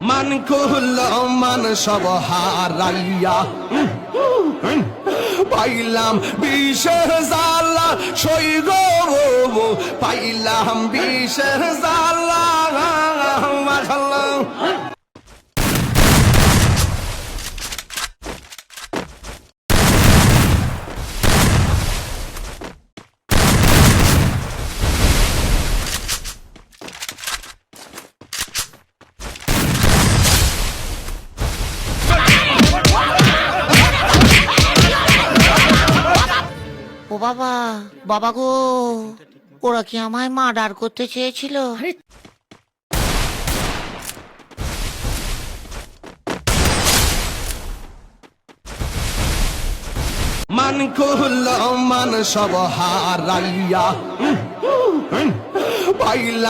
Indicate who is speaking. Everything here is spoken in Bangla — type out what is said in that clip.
Speaker 1: মান কুল মান সব হারাইয়া পাইলাম বিষের জ্বালা সই গো পাইলাম বিষের জ্বালা মাশাআল্লাহ।
Speaker 2: ও বাবা, বাবা গো, ওরা কি আমায় মার্ডার করতে চেয়েছিল?
Speaker 1: মান কুল মান সব হারাইয়া পাইলাম